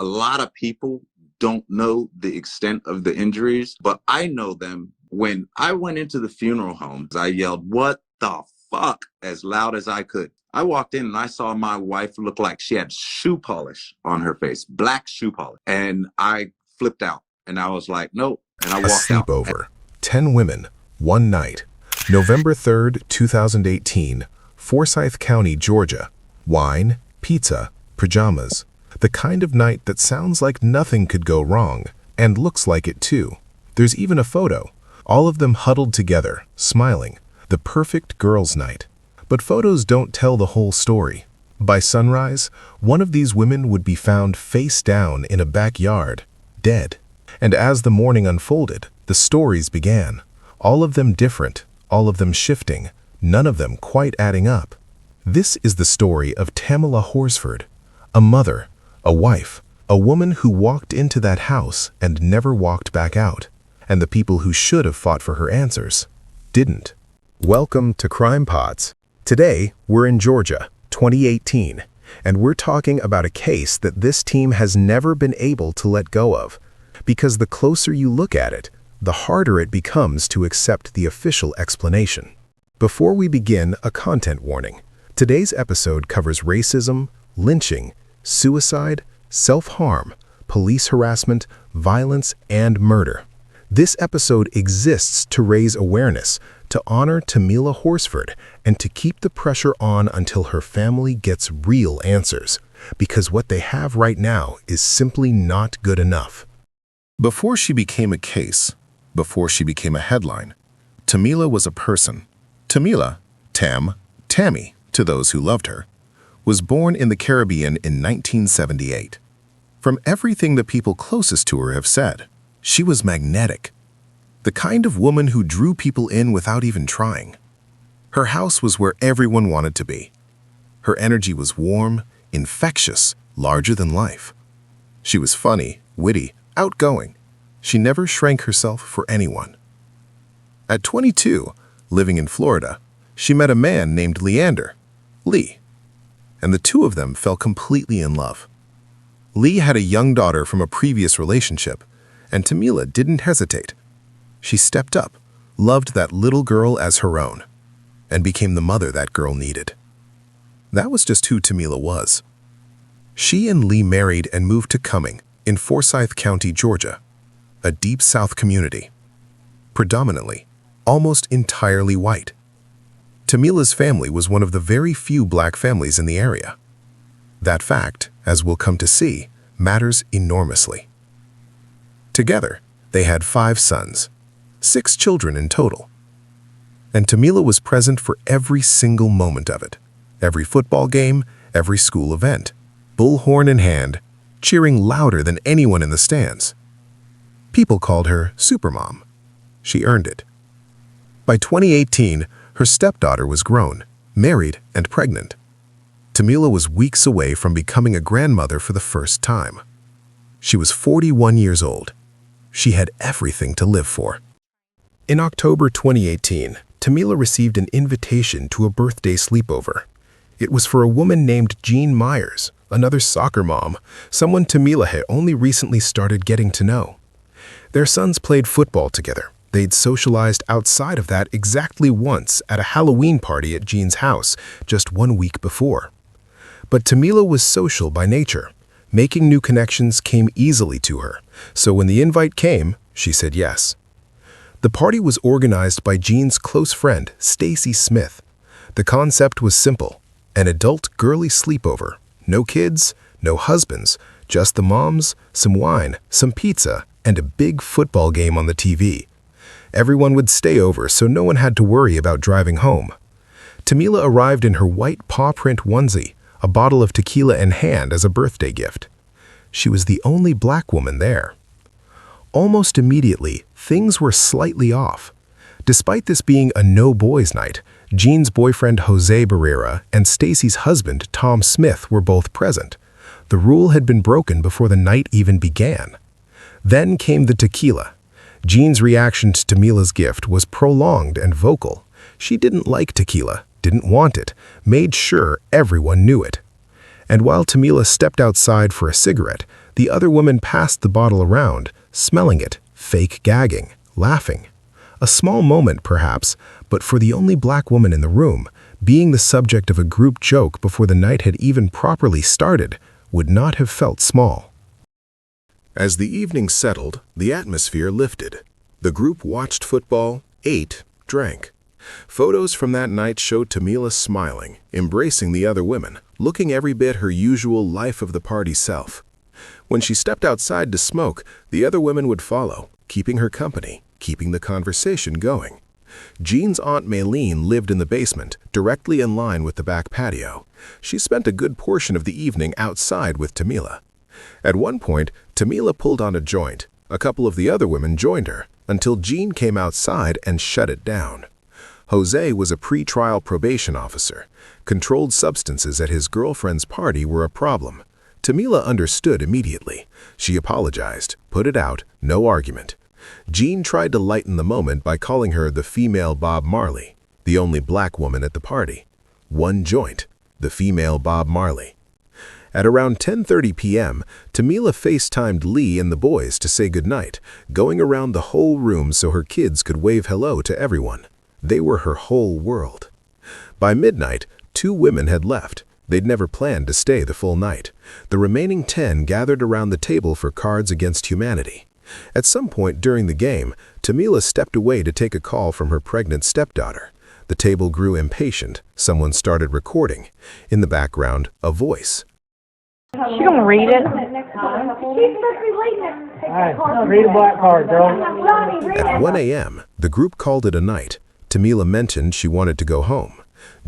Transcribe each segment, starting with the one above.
A lot of people don't know the extent of the injuries, but I know them. When I went into the funeral homes, I yelled, "What the fuck?" as loud as I could. I walked in and I saw my wife look like she had shoe polish on her face, black shoe polish. And I flipped out and I was like, nope. And I walked out. Sleepover. 10 women, one night. November 3rd, 2018, Forsyth County, Georgia. Wine, pizza, pajamas. The kind of night that sounds like nothing could go wrong, and looks like it too. There's even a photo. All of them huddled together, smiling. The perfect girls' night. But photos don't tell the whole story. By sunrise, one of these women would be found face down in a backyard, dead. And as the morning unfolded, the stories began. All of them different, all of them shifting, none of them quite adding up. This is the story of Tamla Horsford, a mother, a wife, a woman who walked into that house and never walked back out, and the people who should have fought for her answers didn't. Welcome to Crime Pods. Today, we're in Georgia, 2018, and we're talking about a case that this team has never been able to let go of, because the closer you look at it, the harder it becomes to accept the official explanation. Before we begin, a content warning. Today's episode covers racism, lynching, suicide, self-harm, police harassment, violence, and murder. This episode exists to raise awareness, to honor Tamila Horsford, and to keep the pressure on until her family gets real answers, because what they have right now is simply not good enough. Before she became a case, before she became a headline, Tamila was a person. Tamila, Tammy, to those who loved her, was born in the Caribbean in 1978. From everything the people closest to her have said, she was magnetic. The kind of woman who drew people in without even trying. Her house was where everyone wanted to be. Her energy was warm, infectious, larger than life. She was funny, witty, outgoing. She never shrank herself for anyone. At 22, living in Florida, she met a man named Leander, Lee, and the two of them fell completely in love. Lee had a young daughter from a previous relationship, and Tamila didn't hesitate. She stepped up, loved that little girl as her own, and became the mother that girl needed. That was just who Tamila was. She and Lee married and moved to Cumming in Forsyth County, Georgia, a deep South community, predominantly, almost entirely white. Tamila's family was one of the very few black families in the area. That fact, as we'll come to see, matters enormously. Together, they had 5 sons, 6 children in total. And Tamila was present for every single moment of it, every football game, every school event, bullhorn in hand, cheering louder than anyone in the stands. People called her Supermom. She earned it. By 2018, her stepdaughter was grown, married, and pregnant. Tamila was weeks away from becoming a grandmother for the first time. She was 41 years old. She had everything to live for. In October 2018, Tamila received an invitation to a birthday sleepover. It was for a woman named Jean Myers, another soccer mom, someone Tamila had only recently started getting to know. Their sons played football together. They'd socialized outside of that exactly once at a Halloween party at Jean's house just 1 week before. But Tamila was social by nature. Making new connections came easily to her, so when the invite came, she said yes. The party was organized by Jean's close friend, Stacy Smith. The concept was simple: an adult girly sleepover. No kids, no husbands, just the moms, some wine, some pizza, and a big football game on the TV. Everyone would stay over, so no one had to worry about driving home. Tamila arrived in her white paw print onesie, a bottle of tequila in hand as a birthday gift. She was the only black woman there. Almost immediately, things were slightly off. Despite this being a no-boys night, Jean's boyfriend Jose Barrera and Stacy's husband Tom Smith were both present. The rule had been broken before the night even began. Then came the tequila. Jean's reaction to Tamila's gift was prolonged and vocal. She didn't like tequila, didn't want it, made sure everyone knew it. And while Tamila stepped outside for a cigarette, the other woman passed the bottle around, smelling it, fake gagging, laughing. A small moment, perhaps, but for the only black woman in the room, being the subject of a group joke before the night had even properly started would not have felt small. As the evening settled, the atmosphere lifted. The group watched football, ate, drank. Photos from that night showed Tamila smiling, embracing the other women, looking every bit her usual life of the party self. When she stepped outside to smoke, the other women would follow, keeping her company, keeping the conversation going. Jean's Aunt Maylene lived in the basement, directly in line with the back patio. She spent a good portion of the evening outside with Tamila. At one point, Tamila pulled on a joint. A couple of the other women joined her, until Jean came outside and shut it down. Jose was a pre-trial probation officer. Controlled substances at his girlfriend's party were a problem. Tamila understood immediately. She apologized, put it out, no argument. Jean tried to lighten the moment by calling her the female Bob Marley, the only black woman at the party. One joint, the female Bob Marley. At around 10:30 p.m., Tamila FaceTimed Lee and the boys to say goodnight, going around the whole room so her kids could wave hello to everyone. They were her whole world. By midnight, 2 women had left. They'd never planned to stay the full night. The remaining 10 gathered around the table for Cards Against Humanity. At some point during the game, Tamila stepped away to take a call from her pregnant stepdaughter. The table grew impatient. Someone started recording. In the background, a voice. She gonna read it? Read a black card, girl. At 1 a.m., the group called it a night. Tamila mentioned she wanted to go home.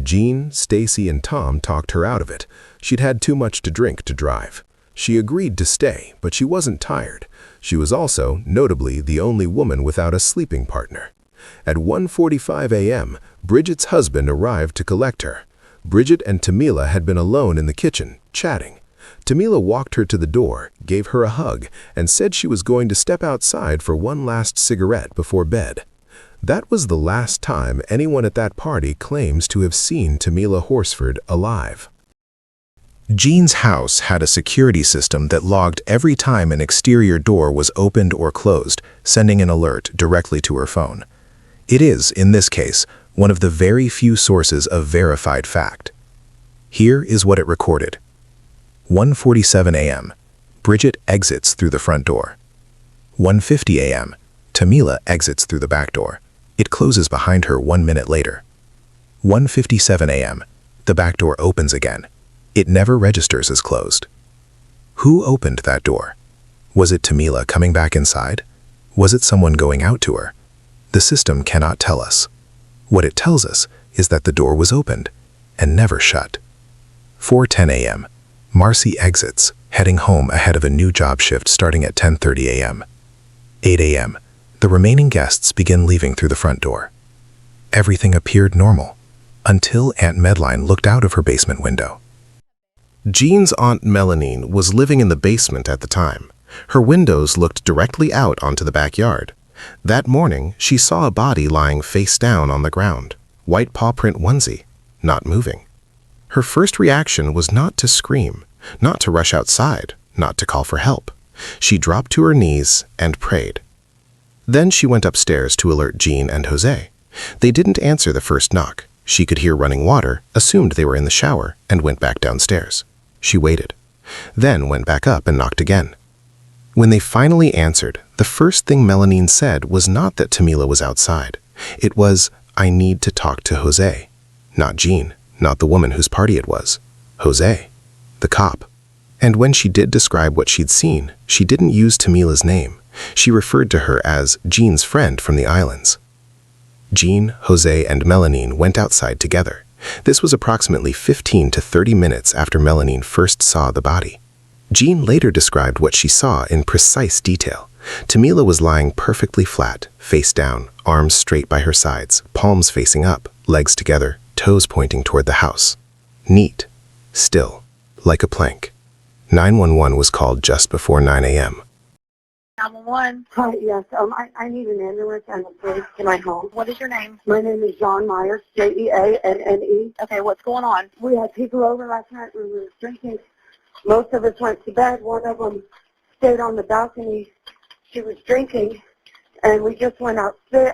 Jean, Stacy, and Tom talked her out of it. She'd had too much to drink to drive. She agreed to stay, but she wasn't tired. She was also, notably, the only woman without a sleeping partner. At 1:45 a.m., Bridget's husband arrived to collect her. Bridget and Tamila had been alone in the kitchen, chatting. Tamila walked her to the door, gave her a hug, and said she was going to step outside for one last cigarette before bed. That was the last time anyone at that party claims to have seen Tamla Horsford alive. Jean's house had a security system that logged every time an exterior door was opened or closed, sending an alert directly to her phone. It is, in this case, one of the very few sources of verified fact. Here is what it recorded. 1:47 a.m. Bridget exits through the front door. 1:50 a.m. Tamila exits through the back door. It closes behind her 1 minute later. 1:57 a.m. The back door opens again. It never registers as closed. Who opened that door? Was it Tamila coming back inside? Was it someone going out to her? The system cannot tell us. What it tells us is that the door was opened and never shut. 4:10 a.m. Marcy exits, heading home ahead of a new job shift starting at 10:30 a.m. 8 a.m. The remaining guests begin leaving through the front door. Everything appeared normal, until Aunt Medline looked out of her basement window. Jean's Aunt Melanine was living in the basement at the time. Her windows looked directly out onto the backyard. That morning, she saw a body lying face down on the ground, white paw print onesie, not moving. Her first reaction was not to scream, not to rush outside, not to call for help. She dropped to her knees and prayed. Then she went upstairs to alert Jean and Jose. They didn't answer the first knock. She could hear running water, assumed they were in the shower, and went back downstairs. She waited, then went back up and knocked again. When they finally answered, the first thing Melanine said was not that Tamila was outside. It was, "I need to talk to Jose." Not Jean, not the woman whose party it was. Jose, the cop. And when she did describe what she'd seen, she didn't use Tamila's name. She referred to her as Jean's friend from the islands. Jean, Jose, and Melanine went outside together. This was approximately 15 to 30 minutes after Melanine first saw the body. Jean later described what she saw in precise detail. Tamila was lying perfectly flat, face down, arms straight by her sides, palms facing up, legs together, toes pointing toward the house. Neat, still, like a plank. 911 was called just before 9 a.m. Now 911. Hi, yes. I need an ambulance and a police to my home. What is your name? My name is John Myers, Jeanne. Okay, what's going on? We had people over last night. We were drinking. Most of us went to bed. One of them stayed on the balcony. She was drinking, and we just went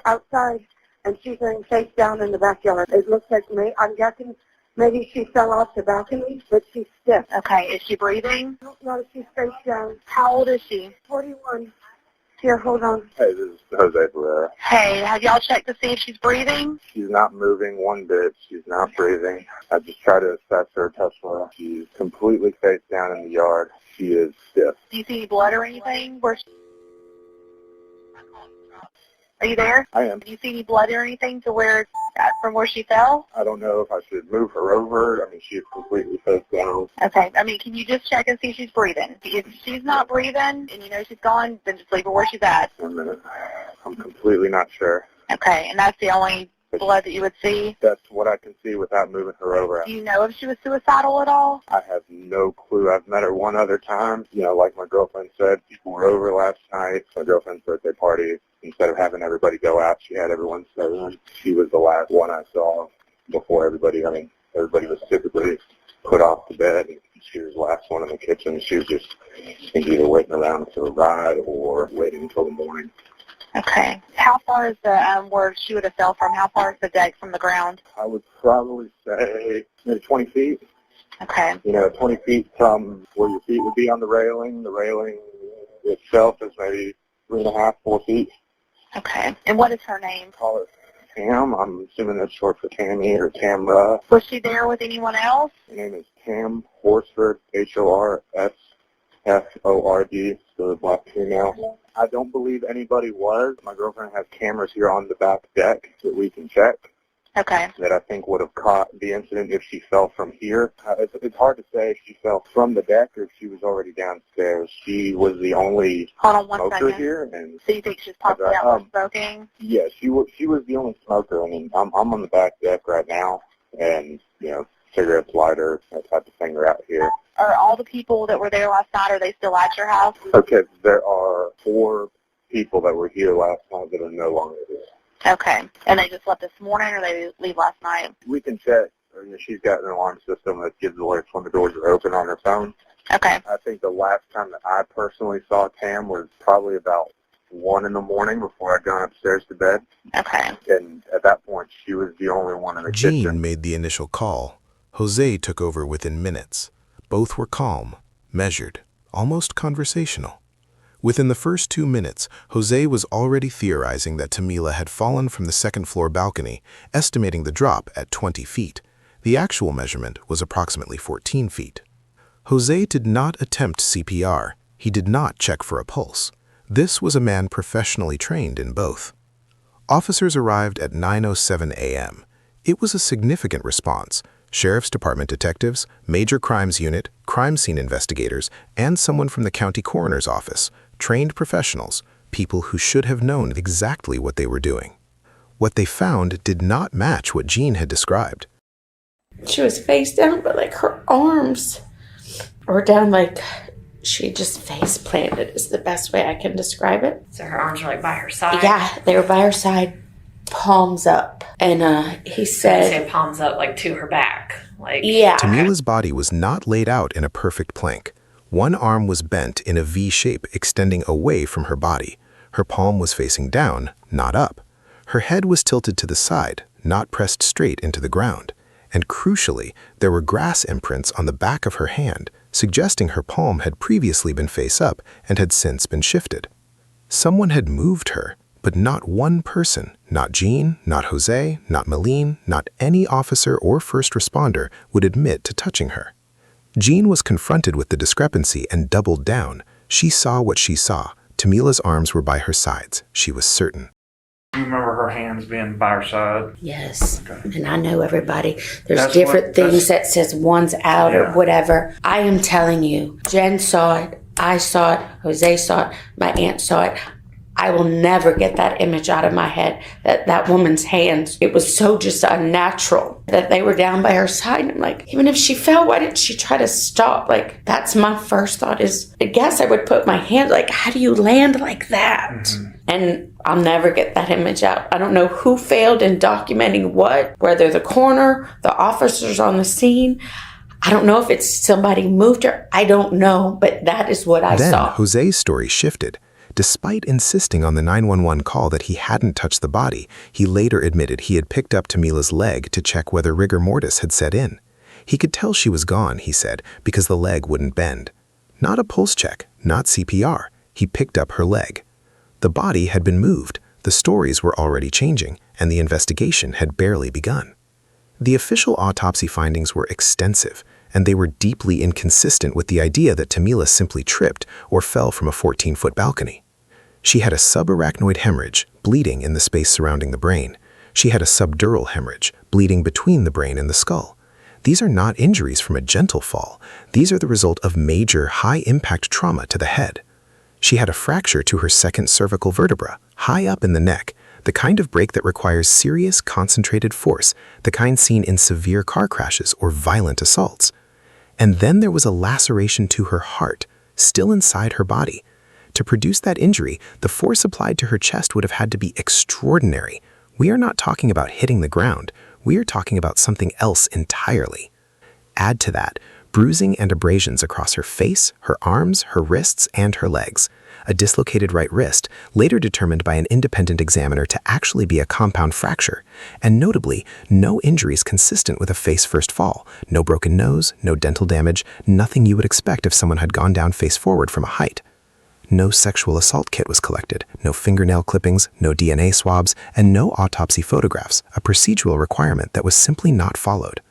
outside, and she's laying face down in the backyard. It looks like me. I'm guessing maybe she fell off the balcony, but she's stiff. Okay, is she breathing? I don't know if she's face down. How old is she? 41. Here, hold on. Hey, this is Jose Barrera. Hey, have y'all checked to see if she's breathing? She's not moving one bit. She's not breathing. I just try to assess her, touch her. She's completely face down in the yard. She is stiff. Do you see any blood or anything? Are you there? I am. Do you see any blood or anything from where she fell? I don't know if I should move her over. I mean, she's completely face down. Okay. I mean, can you just check and see if she's breathing? If she's not breathing and you know she's gone, then just leave her where she's at. 1 minute. I'm completely not sure. Okay. And that's the only blood that you would see? That's what I can see without moving her over. Do you know if she was suicidal at all? I have no clue. I've met her one other time. You know, like my girlfriend said, people were over last night. My girlfriend's birthday party. Instead of having everybody go out, she had everyone stay in. She was the last one I saw before everybody. I mean, everybody was typically put off to bed. And she was the last one in the kitchen. She was just either waiting around for a ride or waiting until the morning. Okay. How far is the where she would have fell from? How far is the deck from the ground? I would probably say maybe 20 feet. Okay. You know, 20 feet from where your feet would be on the railing. The railing itself is maybe 3.5, 4 feet. Okay. And what is her name? Call her Tam. I'm assuming that's short for Tammy or Tamla. Was she there with anyone else? Her name is Tam Horsford, Horsford, so the black female. I don't believe anybody was. My girlfriend has cameras here on the back deck that we can check. Okay. That I think would have caught the incident if she fell from here. It's hard to say if she fell from the deck or if she was already downstairs. She was the only smoker here. And so you think she's possibly out there smoking? Yeah, she was the only smoker. I mean, I'm on the back deck right now, and, you know, cigarettes, lighter, that type of thing are out here. Are all the people that were there last night, are they still at your house? Okay, there are 4 people that were here last night that are no longer here. Okay. And they just left this morning, or they leave last night? We can check. You know, she's got an alarm system that gives alerts when the doors are open on her phone. Okay. I think the last time that I personally saw Tam was probably about 1 in the morning before I'd gone upstairs to bed. Okay. And at that point, she was the only one in the kitchen. Jean made the initial call. Jose took over within minutes. Both were calm, measured, almost conversational. Within the first 2 minutes, Jose was already theorizing that Tamila had fallen from the second-floor balcony, estimating the drop at 20 feet. The actual measurement was approximately 14 feet. Jose did not attempt CPR. He did not check for a pulse. This was a man professionally trained in both. Officers arrived at 9:07 a.m. It was a significant response. Sheriff's Department detectives, Major Crimes Unit, crime scene investigators, and someone from the county coroner's office, trained professionals, people who should have known exactly what they were doing. What they found did not match what Jean had described. She was face down, but like her arms were down, like she just face planted is the best way I can describe it. So her arms were like by her side? Yeah, they were by her side, palms up. And he said... Did you say palms up, like to her back? Like, yeah. Tamila's body was not laid out in a perfect plank. One arm was bent in a V shape extending away from her body. Her palm was facing down, not up. Her head was tilted to the side, not pressed straight into the ground. And crucially, there were grass imprints on the back of her hand, suggesting her palm had previously been face up and had since been shifted. Someone had moved her, but not one person, not Jean, not Jose, not Malene, not any officer or first responder would admit to touching her. Jean was confronted with the discrepancy and doubled down. She saw what she saw. Tamila's arms were by her sides. She was certain. You remember her hands being by her side? Yes. Okay. And I know everybody. There's different things that says one's out or whatever. I am telling you, Jen saw it. I saw it. Jose saw it. My aunt saw it. I will never get that image out of my head, that woman's hands. It was so just unnatural that they were down by her side. And I'm like, even if she fell, why didn't she try to stop? Like, that's my first thought is, I guess I would put my hand, like, how do you land like that? Mm-hmm. And I'll never get that image out. I don't know who failed in documenting what, whether the coroner, the officers on the scene. I don't know if it's somebody moved her. I don't know, but that is what I saw. Then Jose's story shifted. Despite insisting on the 911 call that he hadn't touched the body, he later admitted he had picked up Tamila's leg to check whether rigor mortis had set in. He could tell she was gone, he said, because the leg wouldn't bend. Not a pulse check, not CPR. He picked up her leg. The body had been moved, the stories were already changing, and the investigation had barely begun. The official autopsy findings were extensive, and they were deeply inconsistent with the idea that Tamila simply tripped or fell from a 14-foot balcony. She had a subarachnoid hemorrhage, bleeding in the space surrounding the brain. She had a subdural hemorrhage, bleeding between the brain and the skull. These are not injuries from a gentle fall. These are the result of major, high-impact trauma to the head. She had a fracture to her second cervical vertebra, high up in the neck, the kind of break that requires serious, concentrated force, the kind seen in severe car crashes or violent assaults. And then there was a laceration to her heart, still inside her body. To produce that injury, the force applied to her chest would have had to be extraordinary. We are not talking about hitting the ground. We are talking about something else entirely. Add to that, bruising and abrasions across her face, her arms, her wrists, and her legs. A dislocated right wrist, later determined by an independent examiner to actually be a compound fracture. And notably, no injuries consistent with a face-first fall. No broken nose, no dental damage, nothing you would expect if someone had gone down face forward from a height. No sexual assault kit was collected, no fingernail clippings, no DNA swabs, and no autopsy photographs, a procedural requirement that was simply not followed.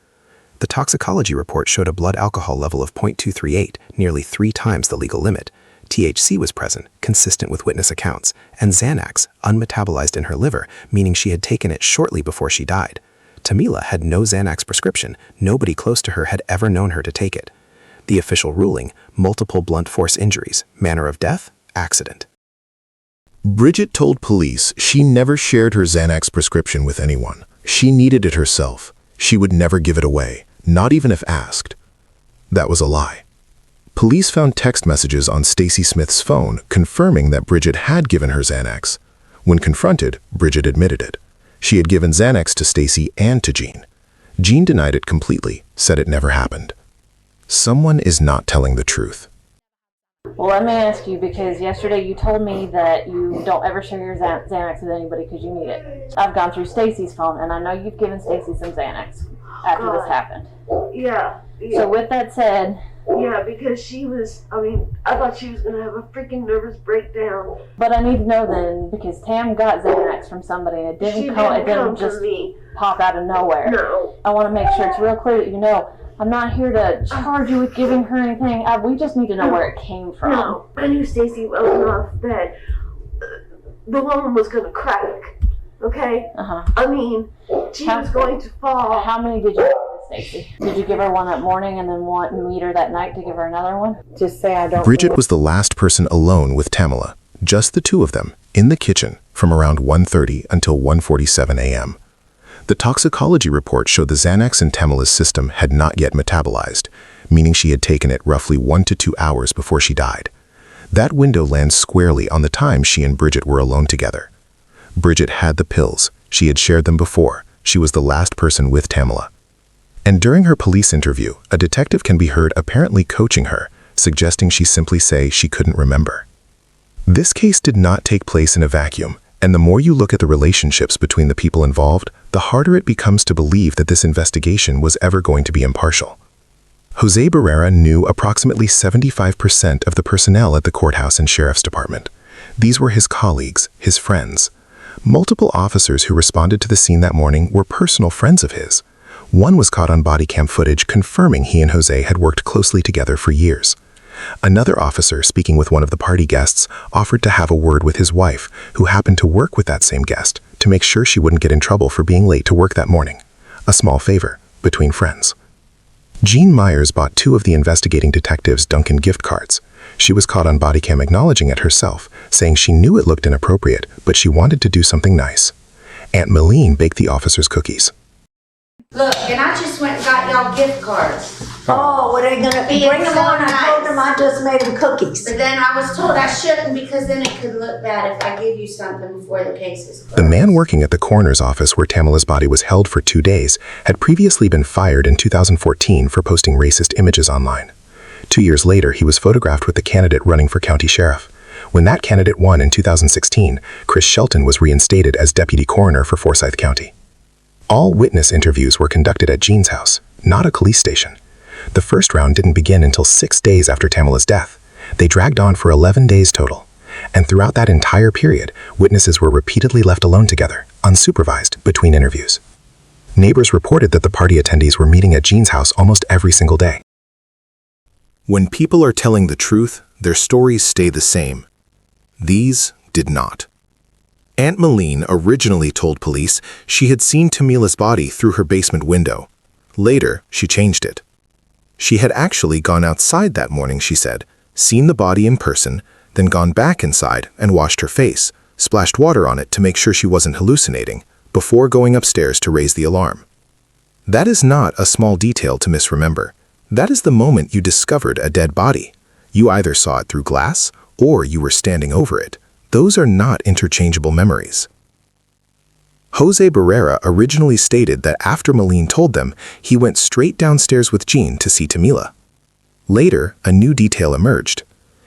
The toxicology report showed a blood alcohol level of 0.238, nearly 3 times the legal limit. THC was present, consistent with witness accounts, and Xanax, unmetabolized in her liver, meaning she had taken it shortly before she died. Tamila had no Xanax prescription. Nobody close to her had ever known her to take it. The official ruling, multiple blunt force injuries, manner of death, accident. Bridget told police she never shared her Xanax prescription with anyone. She needed it herself. She would never give it away, not even if asked. That was a lie. Police found text messages on Stacy Smith's phone confirming that Bridget had given her Xanax. When confronted, Bridget admitted it. She had given Xanax to Stacy and to Jean. Jean denied it completely, said it never happened. Someone is not telling the truth. Well, let me ask you, because yesterday you told me that you don't ever share your Xanax with anybody because you need it. I've gone through Stacy's phone, and I know you've given Stacy some Xanax after this happened. Yeah. So with that said... Yeah, because she was, I thought she was going to have a freaking nervous breakdown. But I need to know then, because Tam got Xanax from somebody, and it didn't just pop out of nowhere. No. I want to make sure it's real clear that you know, I'm not here to charge you with giving her anything. We just need to know where it came from. No, I knew Stacy well enough that the woman was going to crack, okay? She was going to fall. How many did you give Stacy? Did you give her one that morning and then meet her that night to give her another one? Just say I don't. Bridget was the last person alone with Tamila, just the two of them, in the kitchen from around 1:30 until 1:47 a.m. The toxicology report showed the Xanax in Tamila's system had not yet metabolized, meaning she had taken it roughly 1 to 2 hours before she died. That window lands squarely on the time she and Bridget were alone together. Bridget had the pills. She had shared them before. She was the last person with Tamila. And during her police interview, a detective can be heard apparently coaching her, suggesting she simply say she couldn't remember. This case did not take place in a vacuum, and the more you look at the relationships between the people involved, the harder it becomes to believe that this investigation was ever going to be impartial. Jose Barrera knew approximately 75% of the personnel at the courthouse and sheriff's department. These were his colleagues, his friends. Multiple officers who responded to the scene that morning were personal friends of his. One was caught on body cam footage confirming he and Jose had worked closely together for years. Another officer, speaking with one of the party guests, offered to have a word with his wife, who happened to work with that same guest, to make sure she wouldn't get in trouble for being late to work that morning. A small favor between friends. Jean Myers bought 2 of the investigating detectives Dunkin' gift cards. She was caught on body cam acknowledging it herself, saying she knew it looked inappropriate, but she wanted to do something nice. Aunt Malene baked the officers cookies. Look, and I just went and got y'all gift cards. Oh, well, they're gonna Being bring them so on. I told nice. them I just made them cookies. But then I was told I shouldn't because then it could look bad if I give you something before the case is closed. The man working at the coroner's office where Tamila's body was held for 2 days had previously been fired in 2014 for posting racist images online. 2 years later, he was photographed with the candidate running for county sheriff. When that candidate won in 2016, Chris Shelton was reinstated as deputy coroner for Forsyth County. All witness interviews were conducted at Jean's house, not a police station. The first round didn't begin until 6 days after Tamila's death. They dragged on for 11 days total. And throughout that entire period, witnesses were repeatedly left alone together, unsupervised, between interviews. Neighbors reported that the party attendees were meeting at Jean's house almost every single day. When people are telling the truth, their stories stay the same. These did not. Aunt Malene originally told police she had seen Tamila's body through her basement window. Later, she changed it. She had actually gone outside that morning, she said, seen the body in person, then gone back inside and washed her face, splashed water on it to make sure she wasn't hallucinating, before going upstairs to raise the alarm. That is not a small detail to misremember. That is the moment you discovered a dead body. You either saw it through glass or you were standing over it. Those are not interchangeable memories. Jose Barrera originally stated that after Malene told them, he went straight downstairs with Jean to see Tamila. Later, a new detail emerged.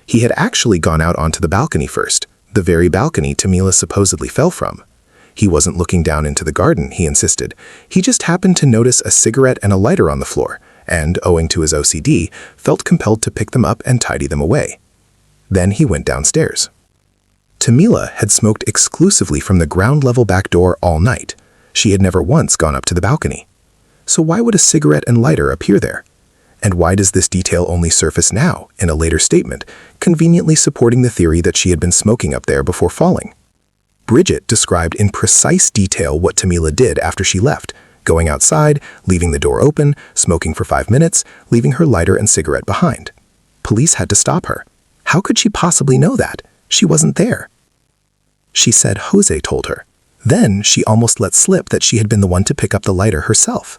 He had actually gone out onto the balcony first, the very balcony Tamila supposedly fell from. He wasn't looking down into the garden, he insisted. He just happened to notice a cigarette and a lighter on the floor, and, owing to his OCD, felt compelled to pick them up and tidy them away. Then he went downstairs. Tamila had smoked exclusively from the ground-level back door all night. She had never once gone up to the balcony. So why would a cigarette and lighter appear there? And why does this detail only surface now, in a later statement, conveniently supporting the theory that she had been smoking up there before falling? Bridget described in precise detail what Tamila did after she left, going outside, leaving the door open, smoking for 5 minutes, leaving her lighter and cigarette behind. Police had to stop her. How could she possibly know that? She wasn't there. She said Jose told her. Then she almost let slip that she had been the one to pick up the lighter herself.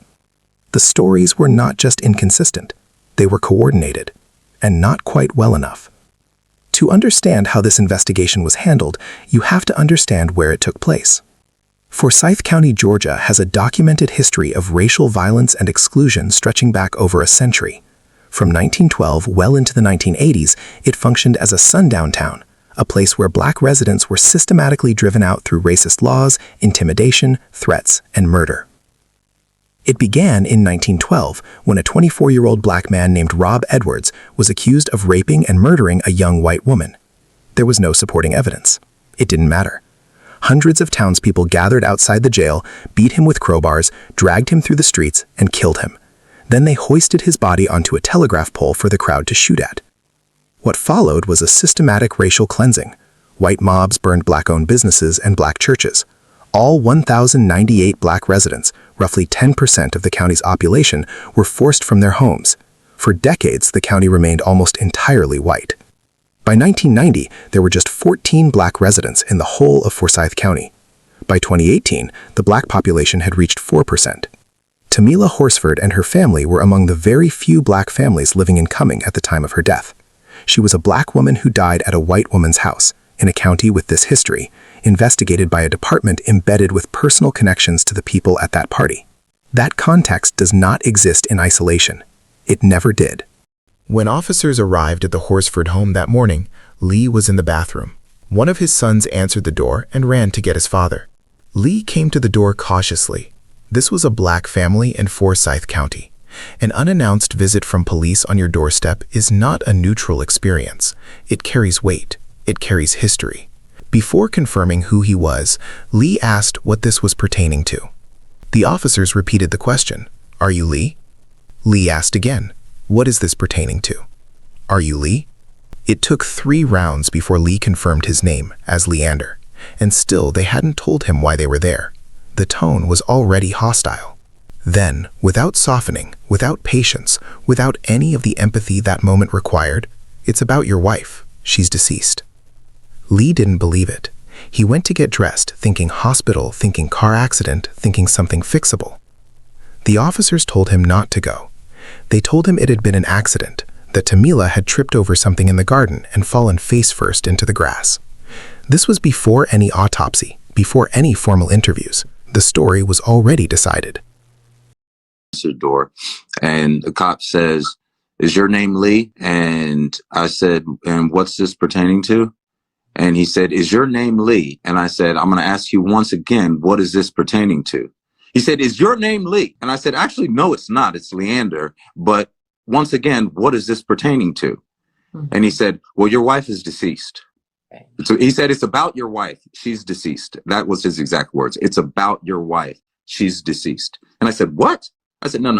The stories were not just inconsistent, they were coordinated, and not quite well enough. To understand how this investigation was handled, you have to understand where it took place. Forsyth County, Georgia has a documented history of racial violence and exclusion stretching back over a century. From 1912 well into the 1980s, it functioned as a sundown town, a place where black residents were systematically driven out through racist laws, intimidation, threats, and murder. It began in 1912 when a 24-year-old black man named Rob Edwards was accused of raping and murdering a young white woman. There was no supporting evidence. It didn't matter. Hundreds of townspeople gathered outside the jail, beat him with crowbars, dragged him through the streets, and killed him. Then they hoisted his body onto a telegraph pole for the crowd to shoot at. What followed was a systematic racial cleansing. White mobs burned black-owned businesses and black churches. All 1,098 black residents, roughly 10% of the county's population, were forced from their homes. For decades, the county remained almost entirely white. By 1990, there were just 14 black residents in the whole of Forsyth County. By 2018, the black population had reached 4%. Tamila Horsford and her family were among the very few black families living in Cumming at the time of her death. She was a black woman who died at a white woman's house, in a county with this history, investigated by a department embedded with personal connections to the people at that party. That context does not exist in isolation. It never did. When officers arrived at the Horsford home that morning, Lee was in the bathroom. One of his sons answered the door and ran to get his father. Lee came to the door cautiously. This was a black family in Forsyth County. An unannounced visit from police on your doorstep is not a neutral experience. It carries weight. It carries history. Before confirming who he was, Lee asked what this was pertaining to. The officers repeated the question, "Are you Lee?" Lee asked again, "What is this pertaining to?" "Are you Lee?" It took 3 rounds before Lee confirmed his name as Leander, and still they hadn't told him why they were there. The tone was already hostile. Then, without softening, without patience, without any of the empathy that moment required, It's about your wife. She's deceased." Lee didn't believe it. He went to get dressed, thinking hospital, thinking car accident, thinking something fixable. The officers told him not to go. They told him it had been an accident, that Tamila had tripped over something in the garden and fallen face first into the grass. This was before any autopsy, before any formal interviews. The story was already decided. Door, and the cop says, "Is your name Lee?" And I said, "And what's this pertaining to?" And he said, "Is your name Lee?" And I said, "I'm going to ask you once again, what is this pertaining to?" He said, "Is your name Lee?" And I said, "Actually, no, it's not. It's Leander. But once again, what is this pertaining to?" And he said, "Well, your wife is deceased." So he said, "It's about your wife. She's deceased." That was his exact words. "It's about your wife. She's deceased." And I said, "What?" I said, no.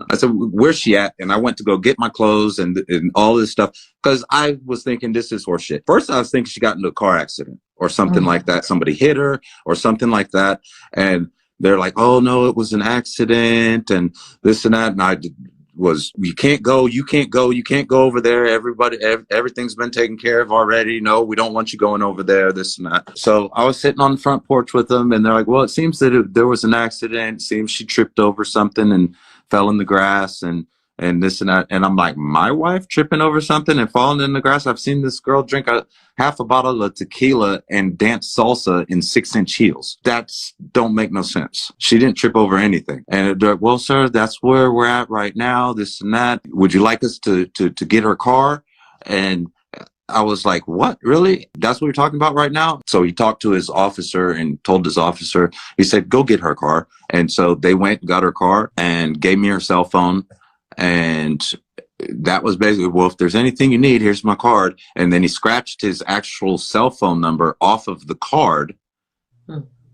I said, "Where's she at?" And I went to go get my clothes and all this stuff because I was thinking this is horseshit. First, I was thinking she got into a car accident or something like that. Somebody hit her or something like that. And they're like, "Oh, no, it was an accident," and this and that. And I was, "You can't go over there. Everything's been taken care of already. No, we don't want you going over there," this and that. So I was sitting on the front porch with them, and they're like, "Well, it seems that there was an accident. It seems she tripped over something and fell in the grass and this and that." And I'm like, "My wife tripping over something and falling in the grass? I've seen this girl drink half a bottle of tequila and dance salsa in 6-inch heels. That's don't make no sense. She didn't trip over anything." And they're like, "Well, sir, that's where we're at right now, this and that. Would you like us to get her car?" And I was like, "What? Really? That's what we're talking about right now?" So he talked to his officer and told his officer, he said, "Go get her car." And so they went and got her car and gave me her cell phone. And that was basically, "Well, if there's anything you need, here's my card." And then he scratched his actual cell phone number off of the card,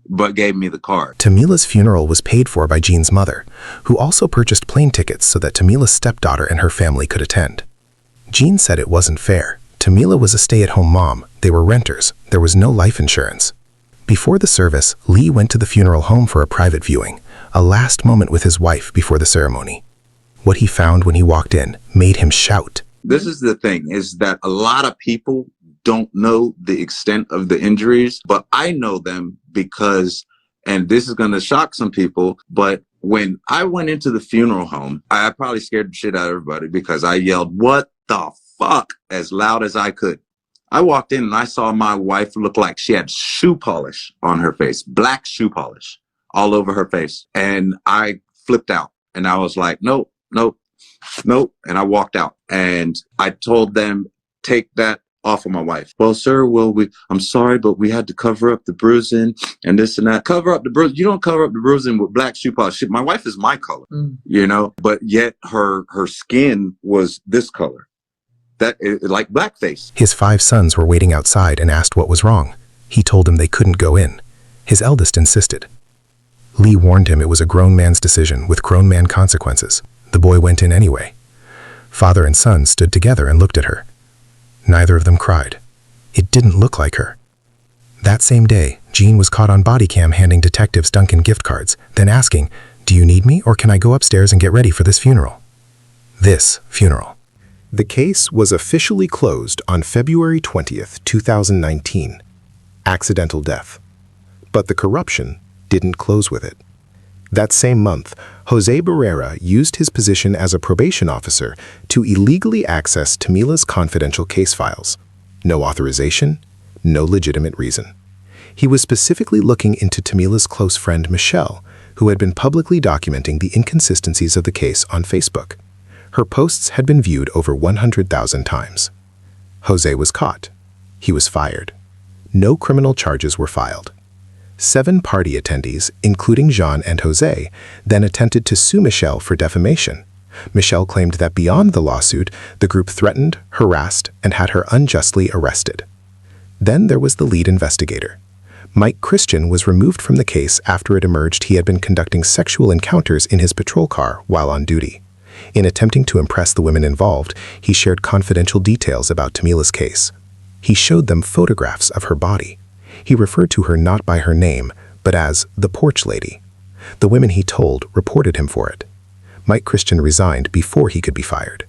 but gave me the card. Tamila's funeral was paid for by Jean's mother, who also purchased plane tickets so that Tamila's stepdaughter and her family could attend. Jean said it wasn't fair. Tamila was a stay-at-home mom. They were renters. There was no life insurance. Before the service, Lee went to the funeral home for a private viewing, a last moment with his wife before the ceremony. What he found when he walked in made him shout. This is the thing, is that a lot of people don't know the extent of the injuries, but I know them because, and this is going to shock some people, but when I went into the funeral home, I probably scared the shit out of everybody because I yelled, "What the fuck?" as loud as I could. I walked in and I saw my wife look like she had shoe polish on her face, black shoe polish all over her face. And I flipped out and I was like, nope. And I walked out and I told them, "Take that off of my wife." "Well, sir, I'm sorry, but we had to cover up the bruising and this and that." Cover up the bruise? You don't cover up the bruising with black shoe polish. My wife is my color, but yet her skin was this color. That like blackface. His 5 sons were waiting outside and asked what was wrong. He told them they couldn't go in. His eldest insisted. Lee warned him it was a grown man's decision with grown man consequences. The boy went in anyway. Father and son stood together and looked at her. Neither of them cried. It didn't look like her. That same day, Jean was caught on body cam handing detectives Duncan gift cards, then asking, "Do you need me or can I go upstairs and get ready for this funeral?" This funeral. The case was officially closed on February 20th, 2019. Accidental death. But the corruption didn't close with it. That same month, Jose Barrera used his position as a probation officer to illegally access Tamila's confidential case files. No authorization, no legitimate reason. He was specifically looking into Tamila's close friend Michelle, who had been publicly documenting the inconsistencies of the case on Facebook. Her posts had been viewed over 100,000 times. Jose was caught. He was fired. No criminal charges were filed. 7 party attendees, including Jean and Jose, then attempted to sue Michelle for defamation. Michelle claimed that beyond the lawsuit, the group threatened, harassed, and had her unjustly arrested. Then there was the lead investigator. Mike Christian was removed from the case after it emerged he had been conducting sexual encounters in his patrol car while on duty. In attempting to impress the women involved, he shared confidential details about Tamila's case. He showed them photographs of her body. He referred to her not by her name, but as the porch lady. The women he told reported him for it. Mike Christian resigned before he could be fired.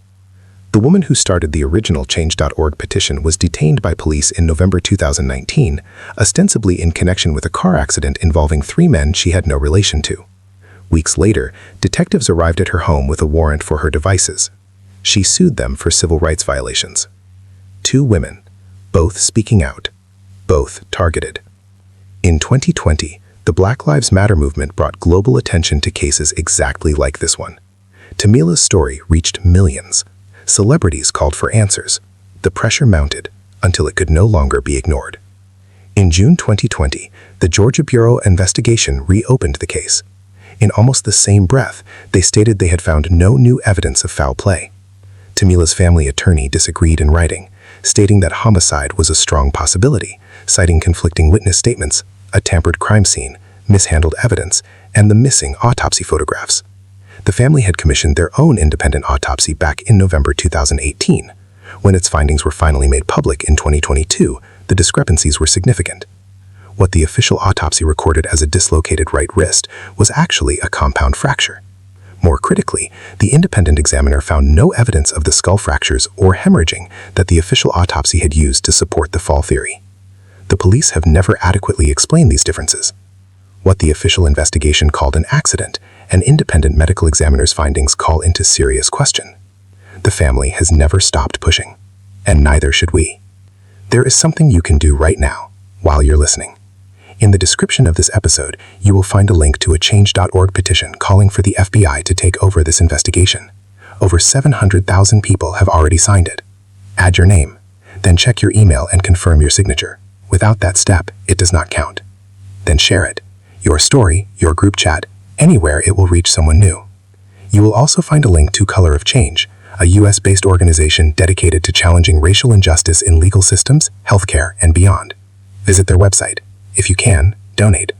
The woman who started the original Change.org petition was detained by police in November 2019, ostensibly in connection with a car accident involving 3 men she had no relation to. Weeks later, detectives arrived at her home with a warrant for her devices. She sued them for civil rights violations. 2 women, both speaking out, both targeted. In 2020, the Black Lives Matter movement brought global attention to cases exactly like this one. Tamila's story reached millions. Celebrities called for answers. The pressure mounted until it could no longer be ignored. In June 2020, the Georgia Bureau of Investigation reopened the case. In almost the same breath, they stated they had found no new evidence of foul play. Tamila's family attorney disagreed in writing, stating that homicide was a strong possibility, citing conflicting witness statements, a tampered crime scene, mishandled evidence, and the missing autopsy photographs. The family had commissioned their own independent autopsy back in November 2018. When its findings were finally made public in 2022, the discrepancies were significant. What the official autopsy recorded as a dislocated right wrist was actually a compound fracture. More critically, the independent examiner found no evidence of the skull fractures or hemorrhaging that the official autopsy had used to support the fall theory. The police have never adequately explained these differences. What the official investigation called an accident, and independent medical examiner's findings call into serious question. The family has never stopped pushing, and neither should we. There is something you can do right now, while you're listening. In the description of this episode, you will find a link to a Change.org petition calling for the FBI to take over this investigation. Over 700,000 people have already signed it. Add your name, then check your email and confirm your signature. Without that step, it does not count. Then share it. Your story, your group chat, anywhere it will reach someone new. You will also find a link to Color of Change, a US-based organization dedicated to challenging racial injustice in legal systems, healthcare, and beyond. Visit their website. If you can, donate.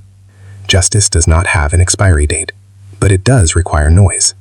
Justice does not have an expiry date, but it does require noise.